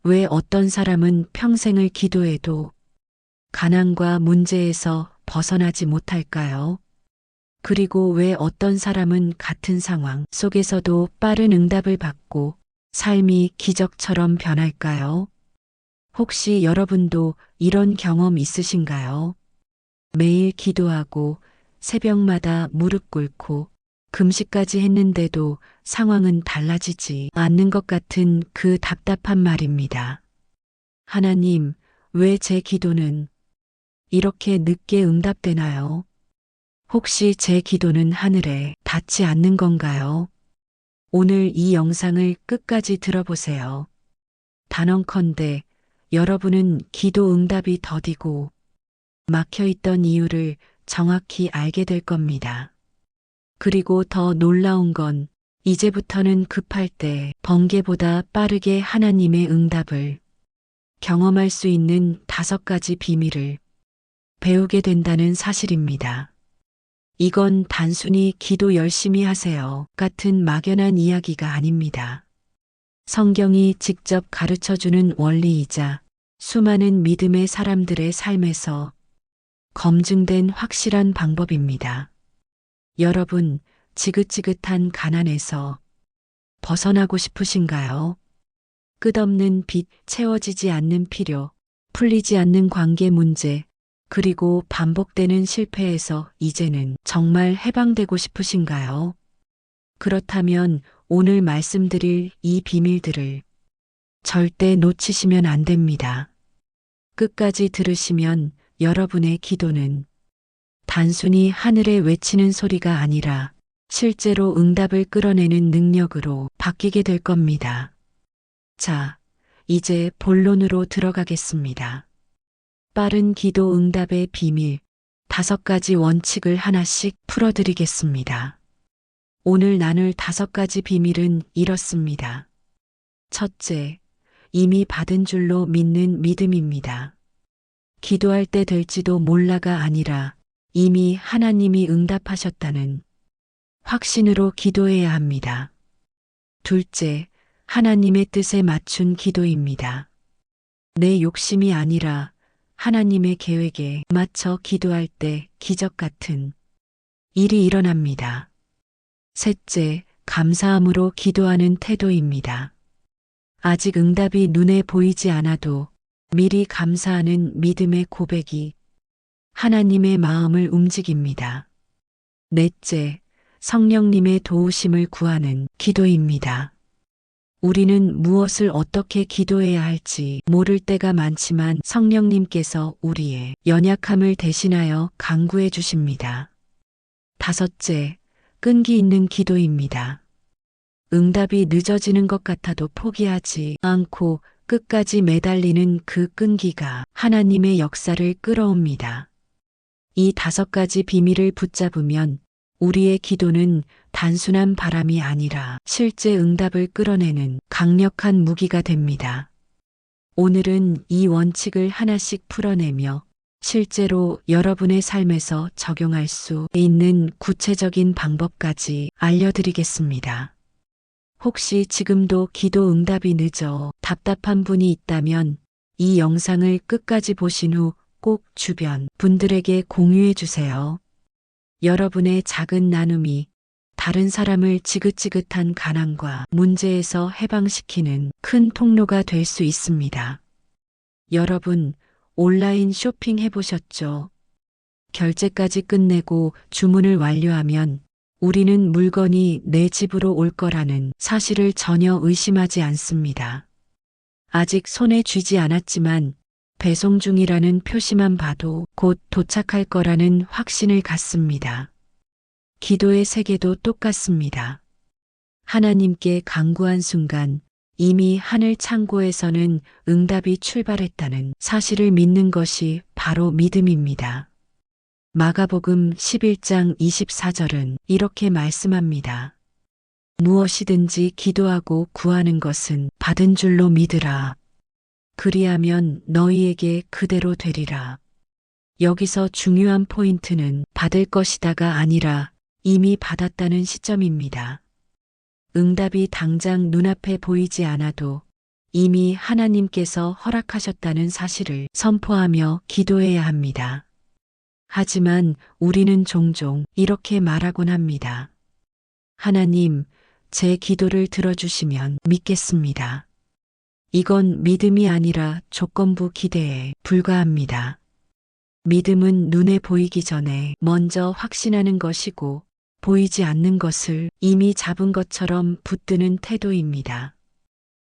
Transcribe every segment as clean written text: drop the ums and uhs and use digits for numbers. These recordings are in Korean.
왜 어떤 사람은 평생을 기도해도 가난과 문제에서 벗어나지 못할까요? 그리고 왜 어떤 사람은 같은 상황 속에서도 빠른 응답을 받고 삶이 기적처럼 변할까요? 혹시 여러분도 이런 경험 있으신가요? 매일 기도하고 새벽마다 무릎 꿇고 금식까지 했는데도 상황은 달라지지 않는 것 같은 그 답답한 말입니다. 하나님, 왜 제 기도는 이렇게 늦게 응답되나요? 혹시 제 기도는 하늘에 닿지 않는 건가요? 오늘 이 영상을 끝까지 들어보세요. 단언컨대 여러분은 기도 응답이 더디고 막혀있던 이유를 정확히 알게 될 겁니다. 그리고 더 놀라운 건 이제부터는 급할 때 번개보다 빠르게 하나님의 응답을 경험할 수 있는 5가지 비밀을 배우게 된다는 사실입니다. 이건 단순히 기도 열심히 하세요 같은 막연한 이야기가 아닙니다. 성경이 직접 가르쳐주는 원리이자 수많은 믿음의 사람들의 삶에서 검증된 확실한 방법입니다. 여러분, 지긋지긋한 가난에서 벗어나고 싶으신가요? 끝없는 빚, 채워지지 않는 필요, 풀리지 않는 관계 문제, 그리고 반복되는 실패에서 이제는 정말 해방되고 싶으신가요? 그렇다면 오늘 말씀드릴 이 비밀들을 절대 놓치시면 안 됩니다. 끝까지 들으시면 여러분의 기도는 단순히 하늘에 외치는 소리가 아니라 실제로 응답을 끌어내는 능력으로 바뀌게 될 겁니다. 자, 이제 본론으로 들어가겠습니다. 빠른 기도 응답의 비밀 5가지 원칙을 하나씩 풀어드리겠습니다. 오늘 나눌 5가지 비밀은 이렇습니다. 첫째, 이미 받은 줄로 믿는 믿음입니다. 기도할 때 될지도 몰라가 아니라 이미 하나님이 응답하셨다는 확신으로 기도해야 합니다. 둘째, 하나님의 뜻에 맞춘 기도입니다. 내 욕심이 아니라 하나님의 계획에 맞춰 기도할 때 기적 같은 일이 일어납니다. 셋째, 감사함으로 기도하는 태도입니다. 아직 응답이 눈에 보이지 않아도 미리 감사하는 믿음의 고백이 하나님의 마음을 움직입니다. 넷째, 성령님의 도우심을 구하는 기도입니다. 우리는 무엇을 어떻게 기도해야 할지 모를 때가 많지만 성령님께서 우리의 연약함을 대신하여 간구해 주십니다. 다섯째, 끈기 있는 기도입니다. 응답이 늦어지는 것 같아도 포기하지 않고 끝까지 매달리는 그 끈기가 하나님의 역사를 끌어옵니다. 이 5가지 비밀을 붙잡으면 우리의 기도는 단순한 바람이 아니라 실제 응답을 끌어내는 강력한 무기가 됩니다. 오늘은 이 원칙을 하나씩 풀어내며 실제로 여러분의 삶에서 적용할 수 있는 구체적인 방법까지 알려드리겠습니다. 혹시 지금도 기도 응답이 늦어 답답한 분이 있다면 이 영상을 끝까지 보신 후 꼭 주변 분들에게 공유해 주세요. 여러분의 작은 나눔이 다른 사람을 지긋지긋한 가난과 문제에서 해방시키는 큰 통로가 될 수 있습니다. 여러분, 온라인 쇼핑 해보셨죠? 결제까지 끝내고 주문을 완료하면 우리는 물건이 내 집으로 올 거라는 사실을 전혀 의심하지 않습니다. 아직 손에 쥐지 않았지만 배송 중이라는 표시만 봐도 곧 도착할 거라는 확신을 갖습니다. 기도의 세계도 똑같습니다. 하나님께 간구한 순간 이미 하늘 창고에서는 응답이 출발했다는 사실을 믿는 것이 바로 믿음입니다. 마가복음 11장 24절은 이렇게 말씀합니다. 무엇이든지 기도하고 구하는 것은 받은 줄로 믿으라. 그리하면 너희에게 그대로 되리라. 여기서 중요한 포인트는 받을 것이다가 아니라 이미 받았다는 시점입니다. 응답이 당장 눈앞에 보이지 않아도 이미 하나님께서 허락하셨다는 사실을 선포하며 기도해야 합니다. 하지만 우리는 종종 이렇게 말하곤 합니다. 하나님, 제 기도를 들어주시면 믿겠습니다. 이건 믿음이 아니라 조건부 기대에 불과합니다. 믿음은 눈에 보이기 전에 먼저 확신하는 것이고 보이지 않는 것을 이미 잡은 것처럼 붙드는 태도입니다.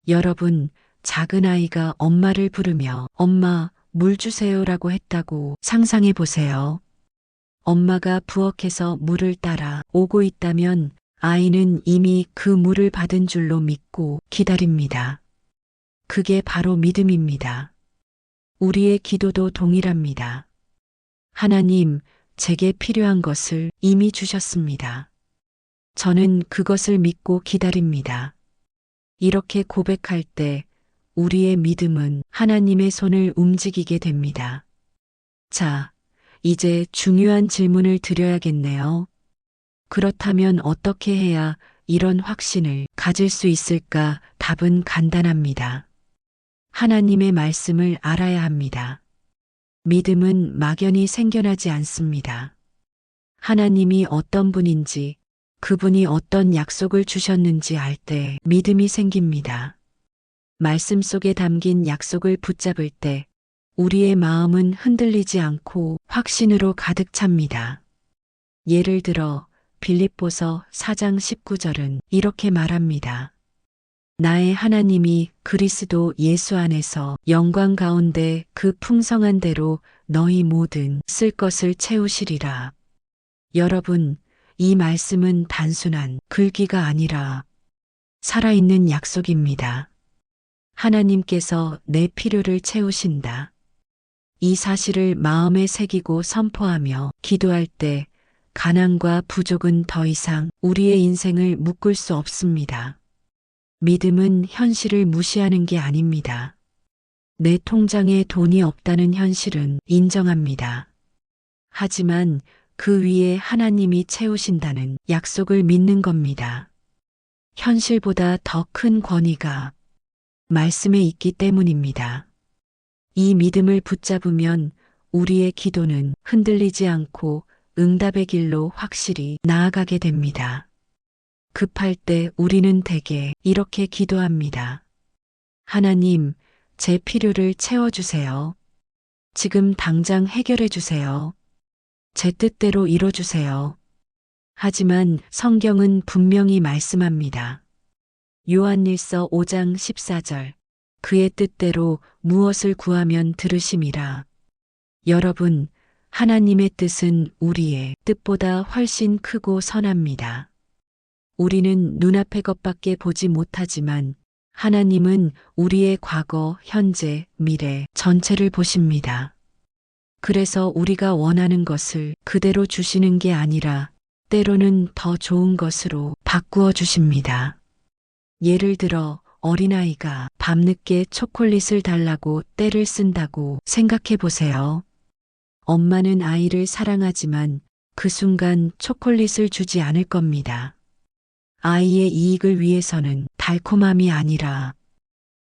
여러분, 작은 아이가 엄마를 부르며 엄마, 물 주세요라고 했다고 상상해 보세요. 엄마가 부엌에서 물을 따라 오고 있다면 아이는 이미 그 물을 받은 줄로 믿고 기다립니다. 그게 바로 믿음입니다. 우리의 기도도 동일합니다. 하나님, 제게 필요한 것을 이미 주셨습니다. 저는 그것을 믿고 기다립니다. 이렇게 고백할 때 우리의 믿음은 하나님의 손을 움직이게 됩니다. 자, 이제 중요한 질문을 드려야겠네요. 그렇다면 어떻게 해야 이런 확신을 가질 수 있을까? 답은 간단합니다. 하나님의 말씀을 알아야 합니다. 믿음은 막연히 생겨나지 않습니다. 하나님이 어떤 분인지, 그분이 어떤 약속을 주셨는지 알 때 믿음이 생깁니다. 말씀 속에 담긴 약속을 붙잡을 때 우리의 마음은 흔들리지 않고 확신으로 가득 찹니다. 예를 들어 빌립보서 4장 19절은 이렇게 말합니다. 나의 하나님이 그리스도 예수 안에서 영광 가운데 그 풍성한 대로 너희 모든 쓸 것을 채우시리라. 여러분, 이 말씀은 단순한 글귀가 아니라 살아있는 약속입니다. 하나님께서 내 필요를 채우신다. 이 사실을 마음에 새기고 선포하며 기도할 때 가난과 부족은 더 이상 우리의 인생을 묶을 수 없습니다. 믿음은 현실을 무시하는 게 아닙니다. 내 통장에 돈이 없다는 현실은 인정합니다. 하지만 그 위에 하나님이 채우신다는 약속을 믿는 겁니다. 현실보다 더 큰 권위가 말씀에 있기 때문입니다. 이 믿음을 붙잡으면 우리의 기도는 흔들리지 않고 응답의 길로 확실히 나아가게 됩니다. 급할 때 우리는 대개 이렇게 기도합니다. 하나님, 제 필요를 채워주세요. 지금 당장 해결해 주세요. 제 뜻대로 이뤄주세요. 하지만 성경은 분명히 말씀합니다. 요한일서 5장 14절. 그의 뜻대로 무엇을 구하면 들으심이라. 여러분, 하나님의 뜻은 우리의 뜻보다 훨씬 크고 선합니다. 우리는 눈앞의 것밖에 보지 못하지만 하나님은 우리의 과거, 현재, 미래 전체를 보십니다. 그래서 우리가 원하는 것을 그대로 주시는 게 아니라 때로는 더 좋은 것으로 바꾸어 주십니다. 예를 들어 어린아이가 밤늦게 초콜릿을 달라고 떼를 쓴다고 생각해 보세요. 엄마는 아이를 사랑하지만 그 순간 초콜릿을 주지 않을 겁니다. 아이의 이익을 위해서는 달콤함이 아니라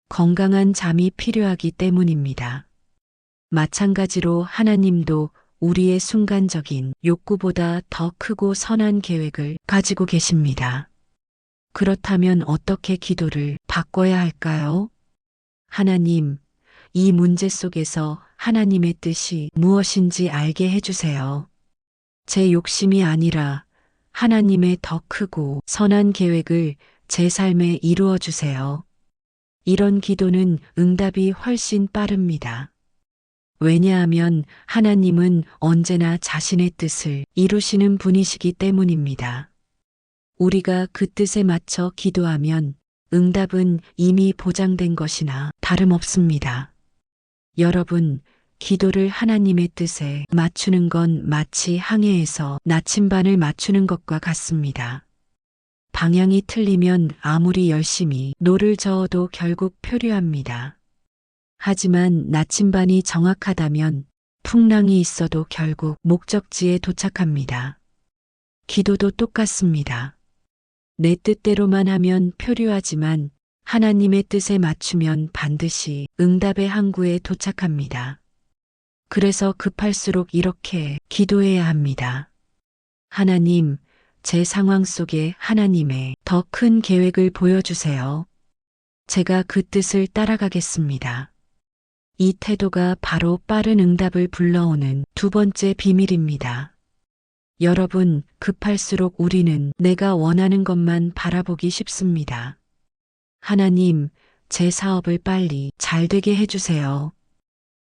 건강한 잠이 필요하기 때문입니다. 마찬가지로 하나님도 우리의 순간적인 욕구보다 더 크고 선한 계획을 가지고 계십니다. 그렇다면 어떻게 기도를 바꿔야 할까요? 하나님, 이 문제 속에서 하나님의 뜻이 무엇인지 알게 해주세요. 제 욕심이 아니라 하나님의 더 크고 선한 계획을 제 삶에 이루어 주세요. 이런 기도는 응답이 훨씬 빠릅니다. 왜냐하면 하나님은 언제나 자신의 뜻을 이루시는 분이시기 때문입니다. 우리가 그 뜻에 맞춰 기도하면 응답은 이미 보장된 것이나 다름없습니다. 여러분, 기도를 하나님의 뜻에 맞추는 건 마치 항해에서 나침반을 맞추는 것과 같습니다. 방향이 틀리면 아무리 열심히 노를 저어도 결국 표류합니다. 하지만 나침반이 정확하다면 풍랑이 있어도 결국 목적지에 도착합니다. 기도도 똑같습니다. 내 뜻대로만 하면 표류하지만 하나님의 뜻에 맞추면 반드시 응답의 항구에 도착합니다. 그래서 급할수록 이렇게 기도해야 합니다. 하나님, 제 상황 속에 하나님의 더 큰 계획을 보여주세요. 제가 그 뜻을 따라가겠습니다. 이 태도가 바로 빠른 응답을 불러오는 두 번째 비밀입니다. 여러분, 급할수록 우리는 내가 원하는 것만 바라보기 쉽습니다. 하나님, 제 사업을 빨리 잘 되게 해주세요.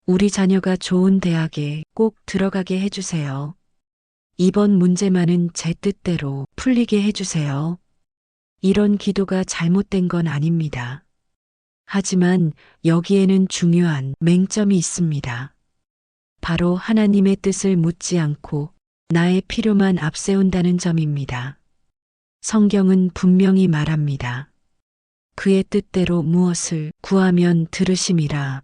우리 자녀가 좋은 대학에 꼭 들어가게 해주세요. 이번 문제만은 제 뜻대로 풀리게 해주세요. 이런 기도가 잘못된 건 아닙니다. 하지만 여기에는 중요한 맹점이 있습니다. 바로 하나님의 뜻을 묻지 않고 나의 필요만 앞세운다는 점입니다. 성경은 분명히 말합니다. 그의 뜻대로 무엇을 구하면 들으심이라.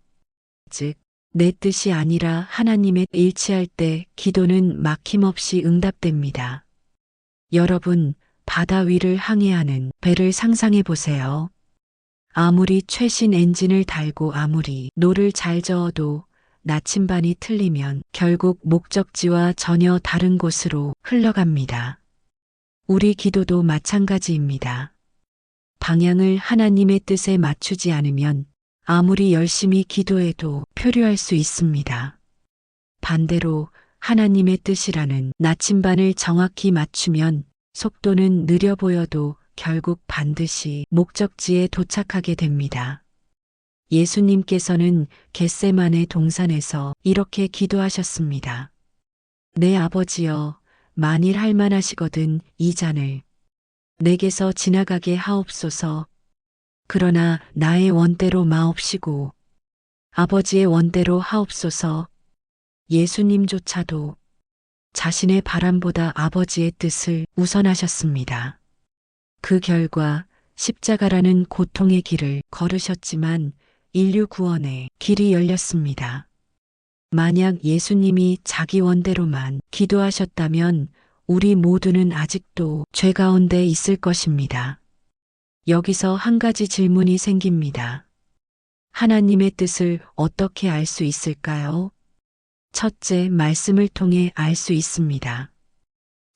즉, 내 뜻이 아니라 하나님의 일치할 때 기도는 막힘없이 응답됩니다. 여러분, 바다 위를 항해하는 배를 상상해 보세요. 아무리 최신 엔진을 달고 아무리 노를 잘 저어도 나침반이 틀리면 결국 목적지와 전혀 다른 곳으로 흘러갑니다. 우리 기도도 마찬가지입니다. 방향을 하나님의 뜻에 맞추지 않으면 아무리 열심히 기도해도 표류할 수 있습니다. 반대로 하나님의 뜻이라는 나침반을 정확히 맞추면 속도는 느려 보여도 결국 반드시 목적지에 도착하게 됩니다. 예수님께서는 겟세마네 동산에서 이렇게 기도하셨습니다. 내 아버지여, 만일 할만하시거든 이 잔을 내게서 지나가게 하옵소서. 그러나 나의 원대로 마옵시고 아버지의 원대로 하옵소서. 예수님조차도 자신의 바람보다 아버지의 뜻을 우선하셨습니다. 그 결과 십자가라는 고통의 길을 걸으셨지만 인류 구원의 길이 열렸습니다. 만약 예수님이 자기 원대로만 기도하셨다면 우리 모두는 아직도 죄 가운데 있을 것입니다. 여기서 한 가지 질문이 생깁니다. 하나님의 뜻을 어떻게 알 수 있을까요? 첫째, 말씀을 통해 알 수 있습니다.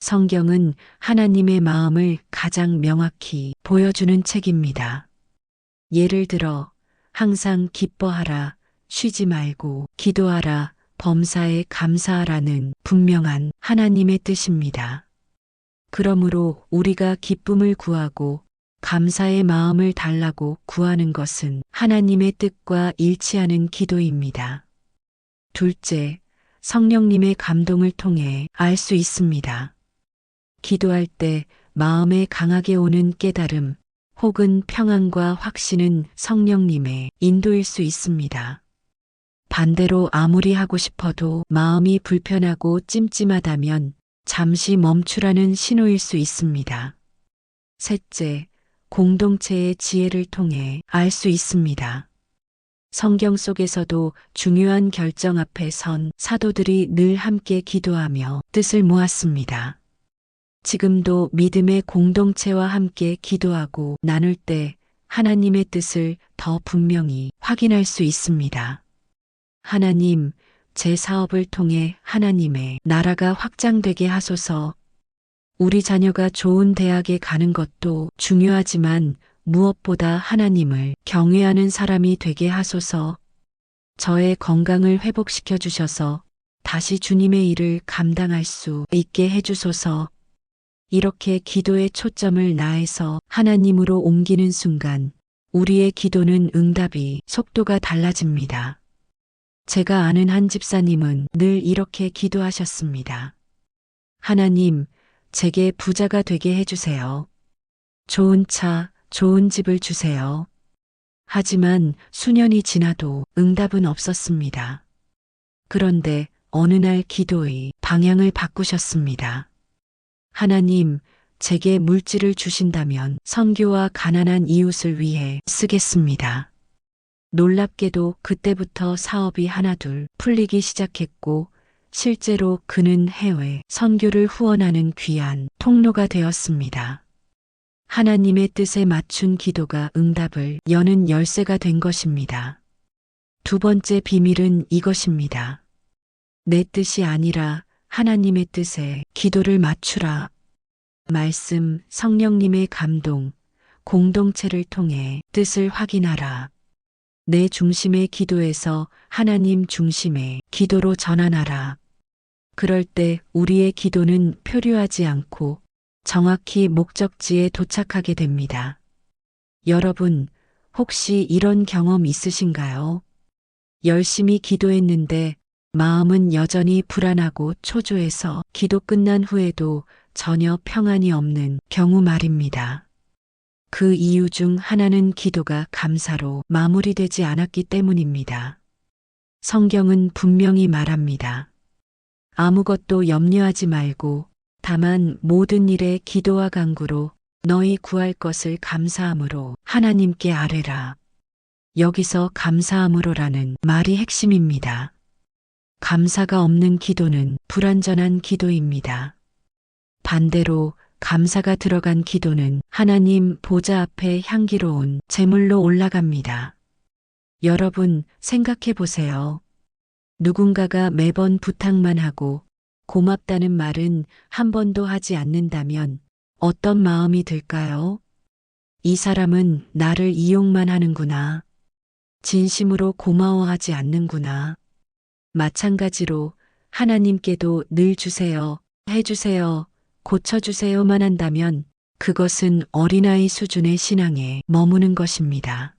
성경은 하나님의 마음을 가장 명확히 보여주는 책입니다. 예를 들어, 항상 기뻐하라, 쉬지 말고 기도하라, 범사에 감사하라는 분명한 하나님의 뜻입니다. 그러므로 우리가 기쁨을 구하고 감사의 마음을 달라고 구하는 것은 하나님의 뜻과 일치하는 기도입니다. 둘째, 성령님의 감동을 통해 알 수 있습니다. 기도할 때 마음에 강하게 오는 깨달음 혹은 평안과 확신은 성령님의 인도일 수 있습니다. 반대로 아무리 하고 싶어도 마음이 불편하고 찜찜하다면 잠시 멈추라는 신호일 수 있습니다. 셋째, 공동체의 지혜를 통해 알 수 있습니다. 성경 속에서도 중요한 결정 앞에 선 사도들이 늘 함께 기도하며 뜻을 모았습니다. 지금도 믿음의 공동체와 함께 기도하고 나눌 때 하나님의 뜻을 더 분명히 확인할 수 있습니다. 하나님, 제 사업을 통해 하나님의 나라가 확장되게 하소서. 우리 자녀가 좋은 대학에 가는 것도 중요하지만 무엇보다 하나님을 경외하는 사람이 되게 하소서. 저의 건강을 회복시켜 주셔서 다시 주님의 일을 감당할 수 있게 해주소서. 이렇게 기도의 초점을 나에서 하나님으로 옮기는 순간 우리의 기도는 응답이 속도가 달라집니다. 제가 아는 한 집사님은 늘 이렇게 기도하셨습니다. 하나님, 제게 부자가 되게 해주세요. 좋은 차, 좋은 집을 주세요. 하지만 수년이 지나도 응답은 없었습니다. 그런데 어느 날 기도의 방향을 바꾸셨습니다. 하나님, 제게 물질을 주신다면 선교와 가난한 이웃을 위해 쓰겠습니다. 놀랍게도 그때부터 사업이 하나둘 풀리기 시작했고 실제로 그는 해외 선교를 후원하는 귀한 통로가 되었습니다. 하나님의 뜻에 맞춘 기도가 응답을 여는 열쇠가 된 것입니다. 두 번째 비밀은 이것입니다. 내 뜻이 아니라 하나님의 뜻에 기도를 맞추라. 말씀, 성령님의 감동, 공동체를 통해 뜻을 확인하라. 내 중심의 기도에서 하나님 중심의 기도로 전환하라. 그럴 때 우리의 기도는 표류하지 않고 정확히 목적지에 도착하게 됩니다. 여러분, 혹시 이런 경험 있으신가요? 열심히 기도했는데 마음은 여전히 불안하고 초조해서 기도 끝난 후에도 전혀 평안이 없는 경우 말입니다. 그 이유 중 하나는 기도가 감사로 마무리되지 않았기 때문입니다. 성경은 분명히 말합니다. 아무것도 염려하지 말고 다만 모든 일에 기도와 간구로 너희 구할 것을 감사함으로 하나님께 아뢰라. 여기서 감사함으로라는 말이 핵심입니다. 감사가 없는 기도는 불완전한 기도입니다. 반대로 감사가 들어간 기도는 하나님 보좌 앞에 향기로운 제물로 올라갑니다. 여러분 생각해 보세요. 누군가가 매번 부탁만 하고 고맙다는 말은 한 번도 하지 않는다면 어떤 마음이 들까요? 이 사람은 나를 이용만 하는구나. 진심으로 고마워하지 않는구나. 마찬가지로 하나님께도 늘 주세요, 해주세요, 고쳐주세요만 한다면 그것은 어린아이 수준의 신앙에 머무는 것입니다.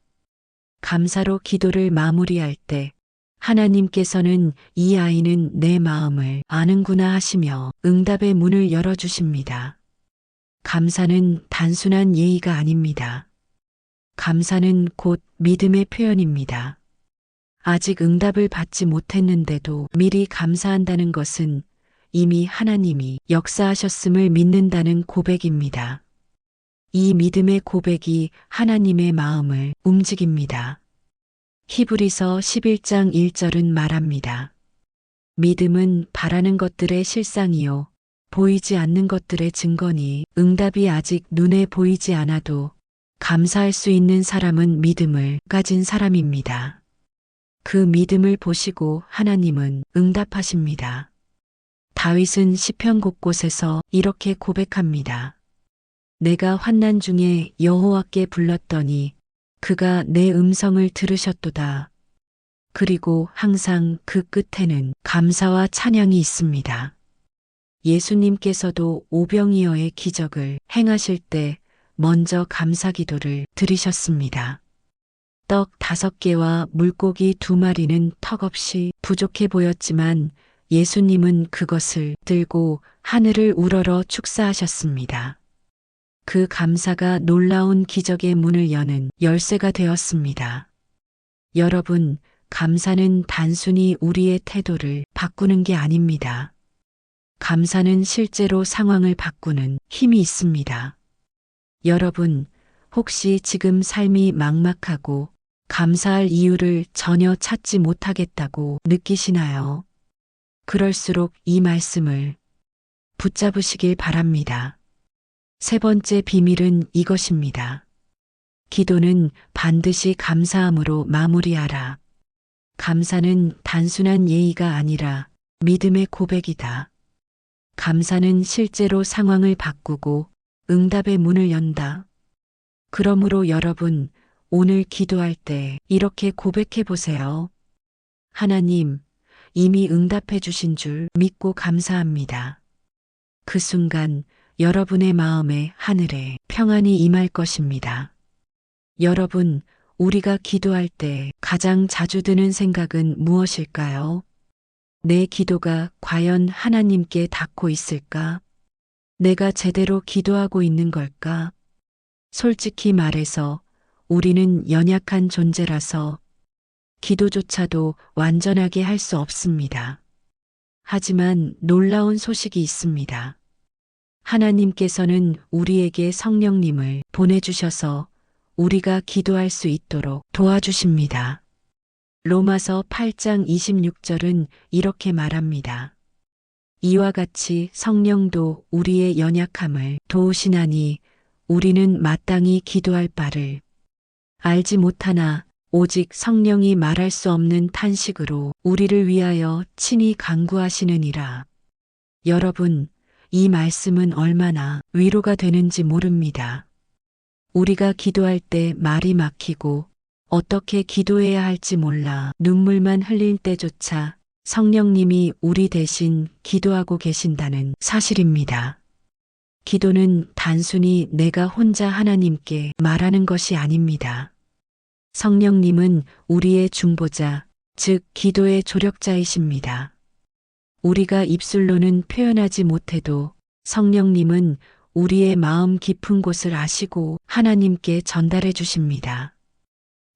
감사로 기도를 마무리할 때 하나님께서는 이 아이는 내 마음을 아는구나 하시며 응답의 문을 열어주십니다. 감사는 단순한 예의가 아닙니다. 감사는 곧 믿음의 표현입니다. 아직 응답을 받지 못했는데도 미리 감사한다는 것은 이미 하나님이 역사하셨음을 믿는다는 고백입니다. 이 믿음의 고백이 하나님의 마음을 움직입니다. 히브리서 11장 1절은 말합니다. 믿음은 바라는 것들의 실상이요 보이지 않는 것들의 증거니 응답이 아직 눈에 보이지 않아도 감사할 수 있는 사람은 믿음을 가진 사람입니다. 그 믿음을 보시고 하나님은 응답하십니다. 다윗은 시편 곳곳에서 이렇게 고백합니다. 내가 환난 중에 여호와께 불렀더니 그가 내 음성을 들으셨도다. 그리고 항상 그 끝에는 감사와 찬양이 있습니다. 예수님께서도 오병이어의 기적을 행하실 때 먼저 감사 기도를 드리셨습니다. 떡 5개와 물고기 2마리는 턱없이 부족해 보였지만 예수님은 그것을 들고 하늘을 우러러 축사하셨습니다. 그 감사가 놀라운 기적의 문을 여는 열쇠가 되었습니다. 여러분, 감사는 단순히 우리의 태도를 바꾸는 게 아닙니다. 감사는 실제로 상황을 바꾸는 힘이 있습니다. 여러분, 혹시 지금 삶이 막막하고 감사할 이유를 전혀 찾지 못하겠다고 느끼시나요? 그럴수록 이 말씀을 붙잡으시길 바랍니다. 세 번째 비밀은 이것입니다. 기도는 반드시 감사함으로 마무리하라. 감사는 단순한 예의가 아니라 믿음의 고백이다. 감사는 실제로 상황을 바꾸고 응답의 문을 연다. 그러므로 여러분, 오늘 기도할 때 이렇게 고백해 보세요. 하나님, 이미 응답해 주신 줄 믿고 감사합니다. 그 순간 여러분의 마음에 하늘에 평안이 임할 것입니다. 여러분, 우리가 기도할 때 가장 자주 드는 생각은 무엇일까요? 내 기도가 과연 하나님께 닿고 있을까? 내가 제대로 기도하고 있는 걸까? 솔직히 말해서 우리는 연약한 존재라서 기도조차도 완전하게 할 수 없습니다. 하지만 놀라운 소식이 있습니다. 하나님께서는 우리에게 성령님을 보내주셔서 우리가 기도할 수 있도록 도와주십니다. 로마서 8장 26절은 이렇게 말합니다. 이와 같이 성령도 우리의 연약함을 도우시나니 우리는 마땅히 기도할 바를 알지 못하나 오직 성령이 말할 수 없는 탄식으로 우리를 위하여 친히 간구하시느니라. 여러분, 이 말씀은 얼마나 위로가 되는지 모릅니다. 우리가 기도할 때 말이 막히고 어떻게 기도해야 할지 몰라 눈물만 흘릴 때조차 성령님이 우리 대신 기도하고 계신다는 사실입니다. 기도는 단순히 내가 혼자 하나님께 말하는 것이 아닙니다. 성령님은 우리의 중보자, 즉 기도의 조력자이십니다. 우리가 입술로는 표현하지 못해도 성령님은 우리의 마음 깊은 곳을 아시고 하나님께 전달해 주십니다.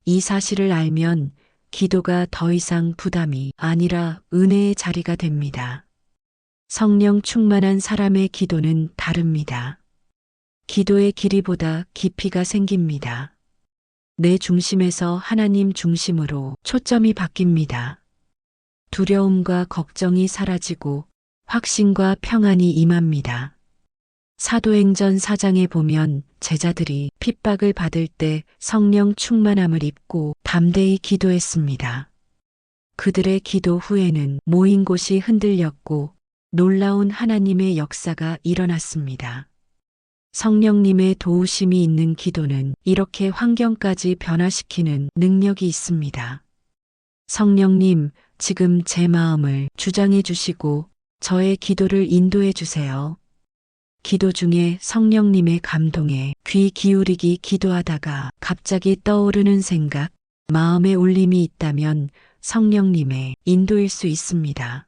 이 사실을 알면 기도가 더 이상 부담이 아니라 은혜의 자리가 됩니다. 성령 충만한 사람의 기도는 다릅니다. 기도의 길이보다 깊이가 생깁니다. 내 중심에서 하나님 중심으로 초점이 바뀝니다. 두려움과 걱정이 사라지고 확신과 평안이 임합니다. 사도행전 4장에 보면 제자들이 핍박을 받을 때 성령 충만함을 입고 담대히 기도했습니다. 그들의 기도 후에는 모인 곳이 흔들렸고 놀라운 하나님의 역사가 일어났습니다. 성령님의 도우심이 있는 기도는 이렇게 환경까지 변화시키는 능력이 있습니다. 성령님, 지금 제 마음을 주장해 주시고 저의 기도를 인도해 주세요. 기도 중에 성령님의 감동에 귀 기울이기 기도하다가 갑자기 떠오르는 생각, 마음의 울림이 있다면 성령님의 인도일 수 있습니다.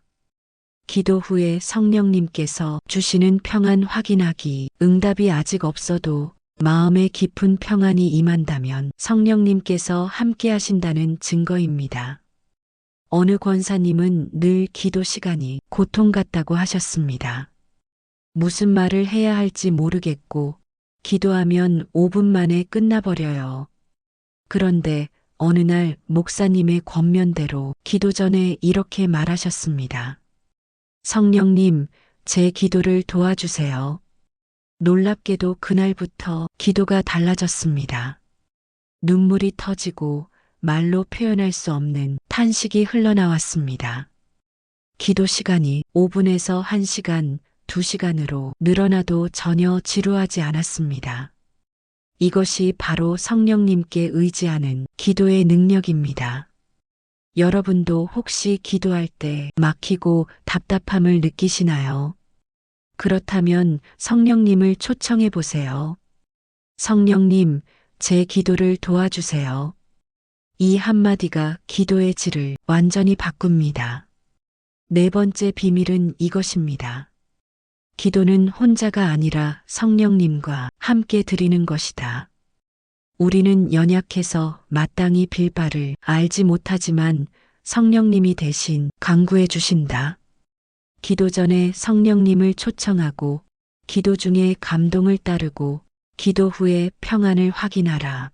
기도 후에 성령님께서 주시는 평안 확인하기, 응답이 아직 없어도 마음의 깊은 평안이 임한다면 성령님께서 함께 하신다는 증거입니다. 어느 권사님은 늘 기도 시간이 고통 같다고 하셨습니다. 무슨 말을 해야 할지 모르겠고 기도하면 5분 만에 끝나버려요. 그런데 어느 날 목사님의 권면대로 기도 전에 이렇게 말하셨습니다. 성령님, 제 기도를 도와주세요. 놀랍게도 그날부터 기도가 달라졌습니다. 눈물이 터지고 말로 표현할 수 없는 탄식이 흘러나왔습니다. 기도 시간이 5분에서 1시간, 2시간으로 늘어나도 전혀 지루하지 않았습니다. 이것이 바로 성령님께 의지하는 기도의 능력입니다. 여러분도 혹시 기도할 때 막히고 답답함을 느끼시나요? 그렇다면 성령님을 초청해 보세요. 성령님, 제 기도를 도와주세요. 이 한마디가 기도의 질을 완전히 바꿉니다. 네 번째 비밀은 이것입니다. 기도는 혼자가 아니라 성령님과 함께 드리는 것이다. 우리는 연약해서 마땅히 빌 바를 알지 못하지만 성령님이 대신 간구해 주신다. 기도 전에 성령님을 초청하고 기도 중에 감동을 따르고 기도 후에 평안을 확인하라.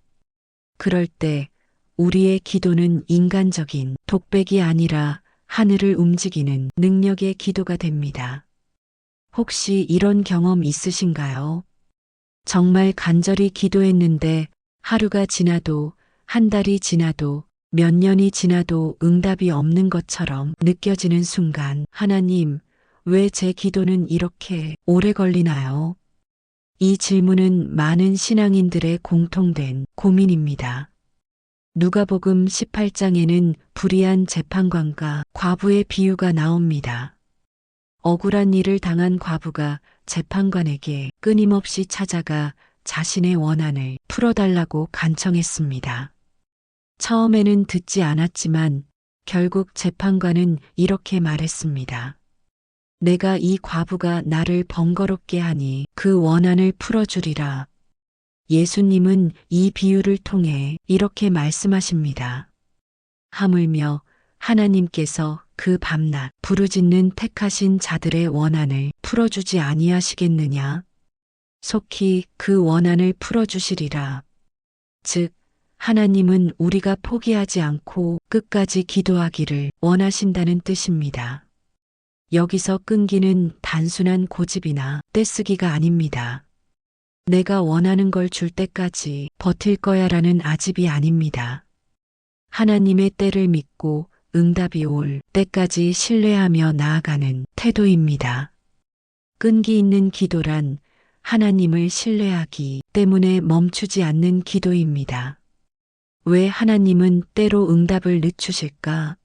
그럴 때 우리의 기도는 인간적인 독백이 아니라 하늘을 움직이는 능력의 기도가 됩니다. 혹시 이런 경험 있으신가요? 정말 간절히 기도했는데 하루가 지나도 한 달이 지나도 몇 년이 지나도 응답이 없는 것처럼 느껴지는 순간, 하나님, 왜 제 기도는 이렇게 오래 걸리나요? 이 질문은 많은 신앙인들의 공통된 고민입니다. 누가복음 18장에는 불의한 재판관과 과부의 비유가 나옵니다. 억울한 일을 당한 과부가 재판관에게 끊임없이 찾아가 자신의 원한을 풀어달라고 간청했습니다. 처음에는 듣지 않았지만 결국 재판관은 이렇게 말했습니다. 내가 이 과부가 나를 번거롭게 하니 그 원한을 풀어주리라. 예수님은 이 비유를 통해 이렇게 말씀하십니다. 하물며 하나님께서 그 밤낮 부르짖는 택하신 자들의 원한을 풀어주지 아니하시겠느냐? 속히 그 원한을 풀어주시리라. 즉, 하나님은 우리가 포기하지 않고 끝까지 기도하기를 원하신다는 뜻입니다. 여기서 끈기는 단순한 고집이나 떼쓰기가 아닙니다. 내가 원하는 걸 줄 때까지 버틸 거야 라는 아집이 아닙니다. 하나님의 때를 믿고 응답이 올 때까지 신뢰하며 나아가는 태도입니다. 끈기 있는 기도란 하나님을 신뢰하기 때문에 멈추지 않는 기도입니다. 왜 하나님은 때로 응답을 늦추실까?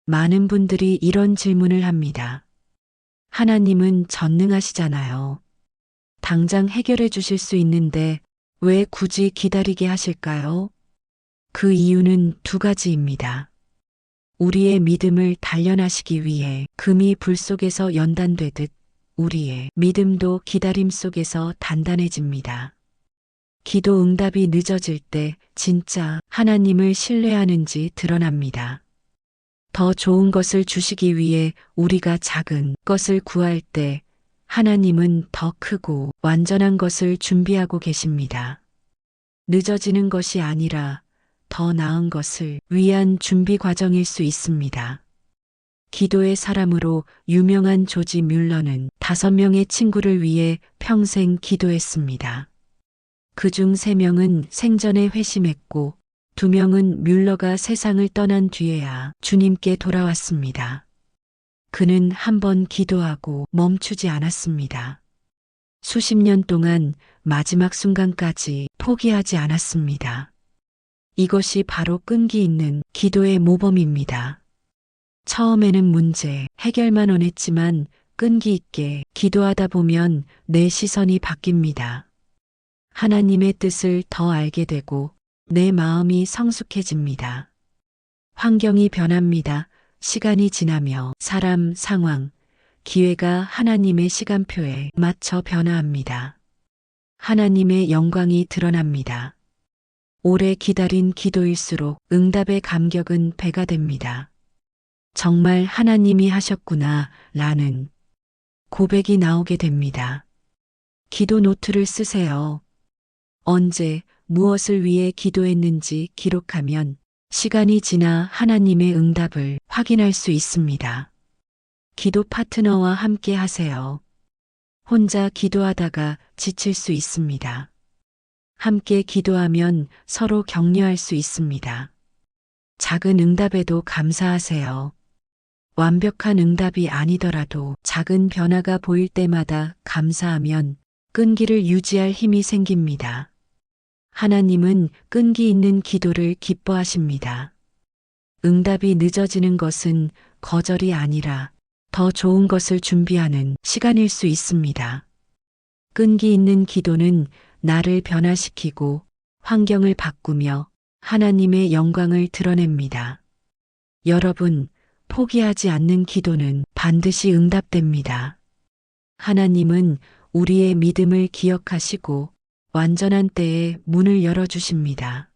많은 분들이 이런 질문을 합니다. 하나님은 전능하시잖아요. 당장 해결해 주실 수 있는데 왜 굳이 기다리게 하실까요? 그 이유는 두 가지입니다. 우리의 믿음을 단련하시기 위해 금이 불 속에서 연단되듯 우리의 믿음도 기다림 속에서 단단해집니다. 기도 응답이 늦어질 때 진짜 하나님을 신뢰하는지 드러납니다. 더 좋은 것을 주시기 위해 우리가 작은 것을 구할 때 하나님은 더 크고 완전한 것을 준비하고 계십니다. 늦어지는 것이 아니라 더 나은 것을 위한 준비 과정일 수 있습니다. 기도의 사람으로 유명한 조지 뮬러는 5명의 친구를 위해 평생 기도했습니다. 그중 3명은 생전에 회심했고 2명은 뮬러가 세상을 떠난 뒤에야 주님께 돌아왔습니다. 그는 한 번 기도하고 멈추지 않았습니다. 수십 년 동안 마지막 순간까지 포기하지 않았습니다. 이것이 바로 끈기 있는 기도의 모범입니다. 처음에는 문제 해결만 원했지만 끈기 있게 기도하다 보면 내 시선이 바뀝니다. 하나님의 뜻을 더 알게 되고 내 마음이 성숙해집니다. 환경이 변합니다. 시간이 지나며 사람, 상황, 기회가 하나님의 시간표에 맞춰 변화합니다. 하나님의 영광이 드러납니다. 오래 기다린 기도일수록 응답의 감격은 배가 됩니다. 정말 하나님이 하셨구나 라는 고백이 나오게 됩니다. 기도 노트를 쓰세요. 언제 무엇을 위해 기도했는지 기록하면 시간이 지나 하나님의 응답을 확인할 수 있습니다. 기도 파트너와 함께 하세요. 혼자 기도하다가 지칠 수 있습니다. 함께 기도하면 서로 격려할 수 있습니다. 작은 응답에도 감사하세요. 완벽한 응답이 아니더라도 작은 변화가 보일 때마다 감사하면 끈기를 유지할 힘이 생깁니다. 하나님은 끈기 있는 기도를 기뻐하십니다. 응답이 늦어지는 것은 거절이 아니라 더 좋은 것을 준비하는 시간일 수 있습니다. 끈기 있는 기도는 나를 변화시키고 환경을 바꾸며 하나님의 영광을 드러냅니다. 여러분, 포기하지 않는 기도는 반드시 응답됩니다. 하나님은 우리의 믿음을 기억하시고 완전한 때에 문을 열어주십니다.